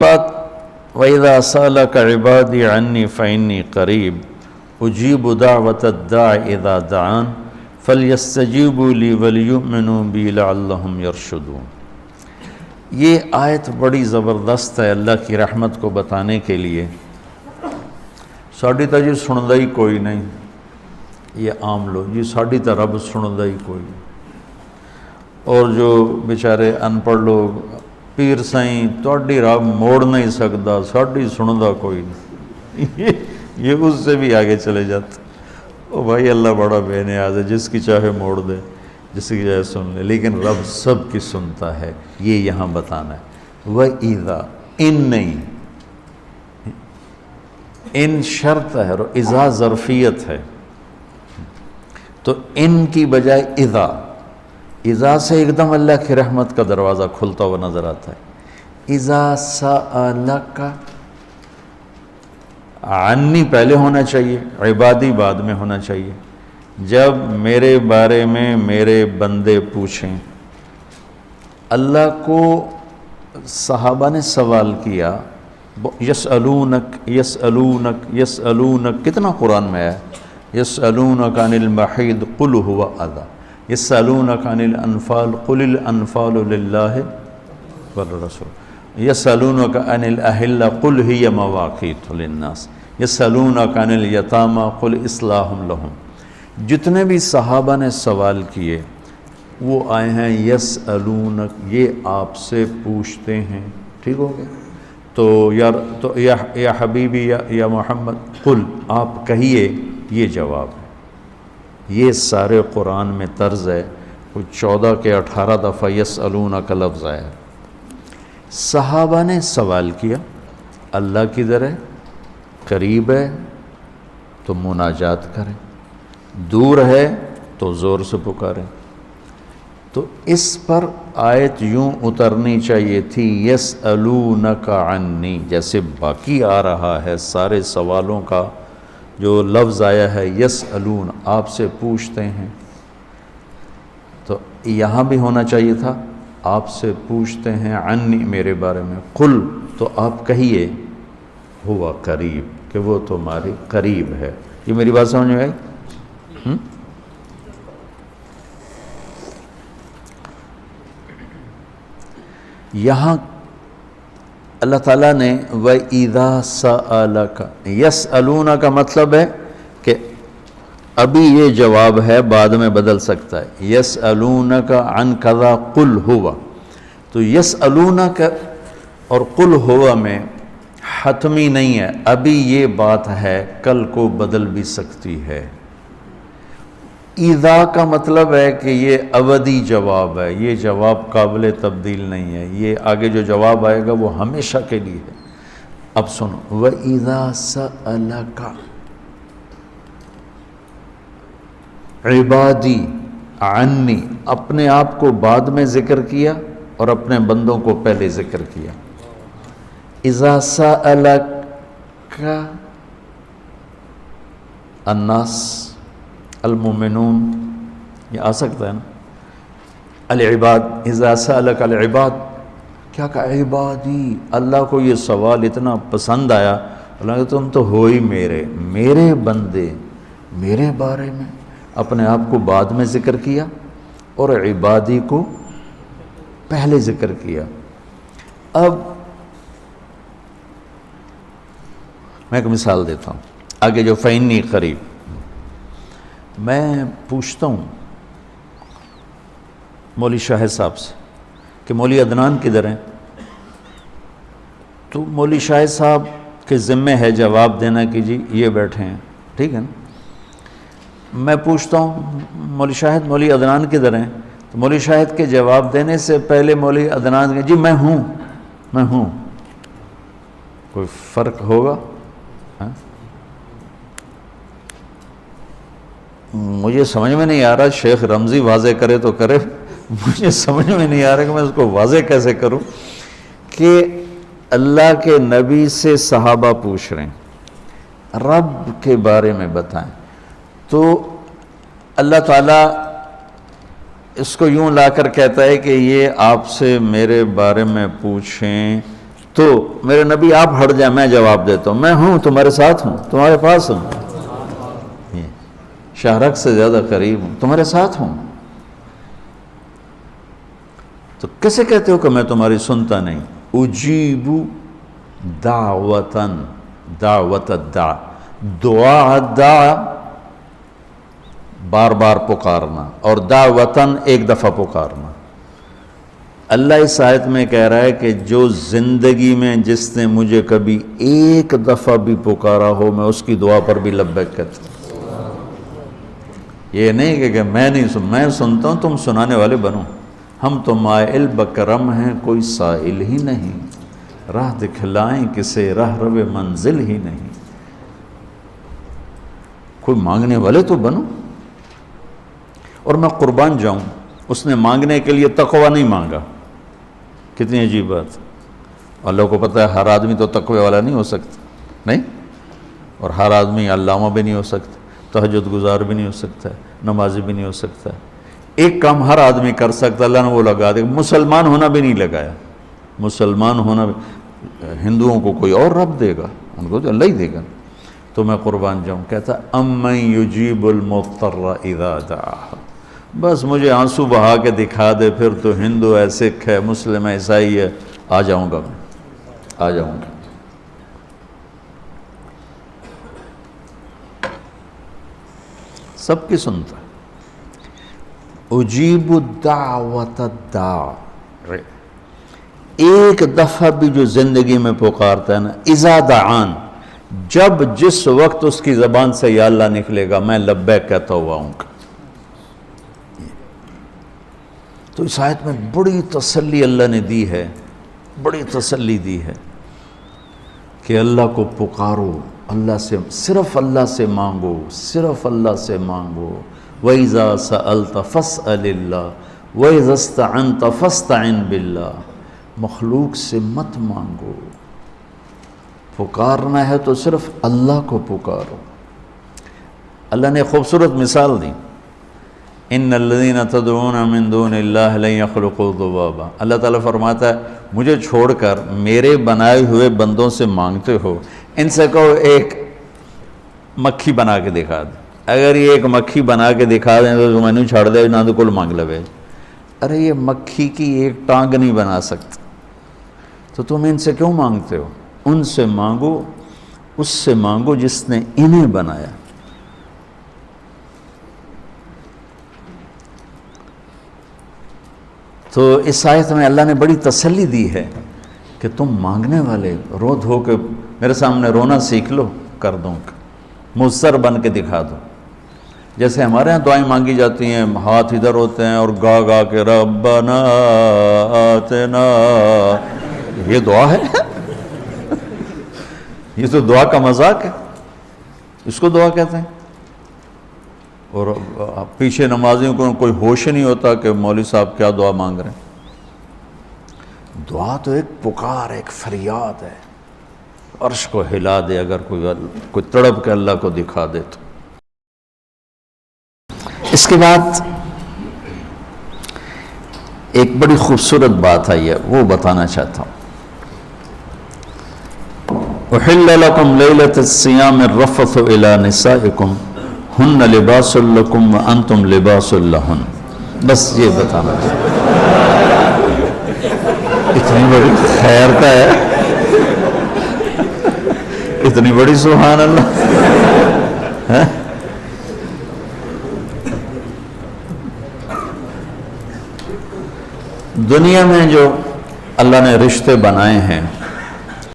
پاک وَإِذَا سَأَلَكَ عِبَادِي عَنِّي فَإِنِّي قَرِيبٌ أُجِيبُ دَعْوَةَ الدَّاعِ إِذَا دَعَانِ فَلْيَسْتَجِيبُوا لِي وَلْيُؤْمِنُوا بِي لَعَلَّهُمْ يَرْشُدُونَ۔ یہ آیت بڑی زبردست ہے اللہ کی رحمت کو بتانے کے لیے۔ ساڑی تا جی سندا ہی کوئی نہیں، یہ عام لوگ جی ساڑی تا رب سندا ہی کوئی نہیں، اور جو بیچارے ان پڑھ لوگ پیر سائیں تواڈی رب موڑ نہیں سکتا، ساڑی سندا کوئی نہیں، یہ اس سے بھی آگے چلے جاتے۔ او بھائی اللہ بڑا بے نیاز ہے، جس کی چاہے موڑ دے، جس کی چاہے سن لے، لیکن رب سب کی سنتا ہے، یہ یہاں بتانا ہے۔ وَإِذَا ان نہیں، ان شرط ہے اور اذا ظرفیت ہے، تو ان کی بجائے اذا سے ایک دم اللہ کی رحمت کا دروازہ کھلتا ہوا نظر آتا ہے۔ اذا سألک عنی پہلے ہونا چاہیے، عبادی بعد میں ہونا چاہیے۔ جب میرے بارے میں میرے بندے پوچھیں، اللہ کو صحابہ نے سوال کیا، یسألونک یسألونک یسألونک، کتنا قرآن میں ہے، یسألونک عن المحیض قل هو اذی، یسألونک عن الانفال قل الانفال للہ والرسول، یسألونک عن الاہلہ قل ہی مواقیت للناس، یسألونک عن الیتامى قل اصلاح لہم۔ جتنے بھی صحابہ نے سوال کیے وہ آئے ہیں یسألونک، یہ آپ سے پوچھتے ہیں، ٹھیک ہو گیا؟ تو یا حبیبی یا محمد قل، آپ کہیے، یہ جواب ہے۔ یہ سارے قرآن میں طرز ہے، کوئی 14 کے 18 دفعہ یسألونک کا لفظ آیا ہے۔ صحابہ نے سوال کیا، اللہ کدھر ہے، قریب ہے تو مناجات کریں، دور ہے تو زور سے پکاریں۔ تو اس پر آیت یوں اترنی چاہیے تھی یسألونک عنی، جیسے باقی آ رہا ہے سارے سوالوں کا جو لفظ آیا ہے یسألون، آپ سے پوچھتے ہیں، تو یہاں بھی ہونا چاہیے تھا آپ سے پوچھتے ہیں عنی، میرے بارے میں، قل، تو آپ کہیے ہوا قریب، کہ وہ تمہارے قریب ہے۔ یہ میری بات سمجھ میں آئی؟ یہاں اللہ تعالیٰ نے وَإِذَا سَأَلَكَ، یسألون کا مطلب ہے کہ ابھی یہ جواب ہے، بعد میں بدل سکتا ہے۔ یسألونک عن کذا قل ہوا، تو یسألونک اور قل ہوا میں حتمی نہیں ہے، ابھی یہ بات ہے، کل کو بدل بھی سکتی ہے۔ اذا کا مطلب ہے کہ یہ ابدی جواب ہے، یہ جواب قابل تبدیل نہیں ہے، یہ آگے جو جواب آئے گا وہ ہمیشہ کے لیے ہے۔ اب سنو، وَإِذَا سَأَلَكَ عبادی عنی، اپنے آپ کو بعد میں ذکر کیا اور اپنے بندوں کو پہلے ذکر کیا۔ اذا سألک الناس المؤمنون، یہ آ سکتا ہے نا، العباد، اذا سألک العباد، کیا کہا عبادی، اللہ کو یہ سوال اتنا پسند آیا، اللہ کہ تم تو ہو ہی میرے بندے، میرے بارے میں اپنے آپ کو بعد میں ذکر کیا اور عبادی کو پہلے ذکر کیا۔ اب میں ایک مثال دیتا ہوں آگے جو فإنی قریب، میں پوچھتا ہوں مولوی شاہد صاحب سے کہ مولوی عدنان کدھر ہیں، تو مولوی شاہد صاحب کے ذمے ہے جواب دینا کہ جی یہ بیٹھے ہیں، ٹھیک ہے نا۔ میں پوچھتا ہوں مولوی شاہد مولوی عدنان کدھر ہیں، تو مولوی شاہد کے جواب دینے سے پہلے مولوی عدنان کہ جی میں ہوں، کوئی فرق ہوگا؟ مجھے سمجھ میں نہیں آ رہا، شیخ رمزی واضح کرے تو کرے، مجھے سمجھ میں نہیں آ رہا کہ میں اس کو واضح کیسے کروں کہ اللہ کے نبی سے صحابہ پوچھ رہے ہیں رب کے بارے میں بتائیں، تو اللہ تعالیٰ اس کو یوں لا کر کہتا ہے کہ یہ آپ سے میرے بارے میں پوچھیں تو میرے نبی آپ ہٹ جائیں، میں جواب دیتا ہوں، میں ہوں، تمہارے ساتھ ہوں، تمہارے پاس ہوں، شہرک سے زیادہ قریب ہوں، تمہارے ساتھ ہوں۔ تو کیسے کہتے ہو کہ میں تمہاری سنتا نہیں؟ اجیب دعوتاً، دعوت الدع، دعا دع بار بار پکارنا، اور دعوتاً ایک دفعہ پکارنا۔ اللہ اس آیت میں کہہ رہا ہے کہ جو زندگی میں جس نے مجھے کبھی ایک دفعہ بھی پکارا ہو، میں اس کی دعا پر بھی لبیک کہتا ہوں۔ یہ نہیں کہ میں سنتا ہوں، تم سنانے والے بنو۔ ہم تو مائل بکرم ہیں، کوئی سائل ہی نہیں، راہ دکھلائیں کسے راہ رو منزل ہی نہیں۔ کوئی مانگنے والے تو بنو۔ اور میں قربان جاؤں، اس نے مانگنے کے لیے تقوی نہیں مانگا۔ کتنی عجیب بات۔ اللہ کو پتہ ہے ہر آدمی تو تقوی والا نہیں ہو سکتا، نہیں، اور ہر آدمی علامہ بھی نہیں ہو سکتا، تہجد گزار بھی نہیں ہو سکتا ہے، نمازی بھی نہیں ہو سکتا ہے۔ ایک کام ہر آدمی کر سکتا، اللہ نے وہ لگا دیا، مسلمان ہونا بھی نہیں لگایا۔ مسلمان ہونا بھی، ہندوؤں کو کوئی اور رب دے گا، ان کو تو اللہ ہی دے گا۔ تو میں قربان جاؤں، کہتا امن یجیب المضطر اذا دعاہ، بس مجھے آنسو بہا کے دکھا دے، پھر تو ہندو ہے، سکھ ہے، مسلم ہے، عیسائی ہے، آ جاؤں گا، میں آ جاؤں گا۔ سب کی سنتا ہے۔ اجیب الدعوت الداع، ایک دفعہ بھی جو زندگی میں پکارتا ہے نا، اذا دعان، جب جس وقت اس کی زبان سے یا اللہ نکلے گا، میں لبیک کہتا ہوا ہوں گا۔ تو اس آیت میں بڑی تسلی اللہ نے دی ہے، بڑی تسلی دی ہے کہ اللہ کو پکارو، اللہ سے، صرف اللہ سے مانگو، صرف اللہ سے مانگو۔ وَإِذَا سَأَلْتَ فَاسْأَلِ اللَّهِ وَإِذَا اسْتَعَنْتَ فَاسْتَعِنْ بِاللَّهِ، مخلوق سے مت مانگو، پکارنا ہے تو صرف اللہ کو پکارو۔ اللہ نے خوبصورت مثال دی، ان الذین تدعون من دون اللہ لن یخلقوا ذبابا، اللہ تعالیٰ فرماتا ہے مجھے چھوڑ کر میرے بنائے ہوئے بندوں سے مانگتے ہو، ان سے کہو ایک مکھی بنا کے دکھا دے، اگر یہ ایک مکھی بنا کے دکھا دیں تو میں نے چھاڑ دے، نہ تو کل مانگ لے۔ ارے یہ مکھی کی ایک ٹانگ نہیں بنا سکتا، تو تم ان سے کیوں مانگتے ہو؟ ان سے مانگو، اس سے مانگو جس نے انہیں بنایا۔ تو اس آیت میں اللہ نے بڑی تسلی دی ہے کہ تم مانگنے والے رو دھو کے میرے سامنے رونا سیکھ لو، کر دوں گا، مضطر بن کے دکھا دو۔ جیسے ہمارے ہاں دعائیں مانگی جاتی ہیں، ہاتھ ادھر ہوتے ہیں اور گا گا کے ربنا آتنا، یہ دعا ہے؟ یہ تو دعا کا مذاق ہے، اس کو دعا کہتے ہیں۔ اور پیچھے نمازیوں کو کوئی ہوش نہیں ہوتا کہ مولوی صاحب کیا دعا مانگ رہے ہیں۔ دعا تو ایک پکار، ایک فریاد ہے، عرش کو ہلا دے، اگر کوئی تڑپ کے اللہ کو دکھا دے تو۔ اس کے بعد ایک بڑی خوبصورت بات آئی ہے، وہ بتانا چاہتا ہوں۔ احل لکم لیلۃ الصیام الرفث الی نسائکم ہن لباس لکم وانتم لباس لہن، بس یہ بتانا چاہتا ہوں۔ اتنی بڑی خیر کا ہے، اتنی بڑی سبحان اللہ۔ دنیا میں جو اللہ نے رشتے بنائے ہیں،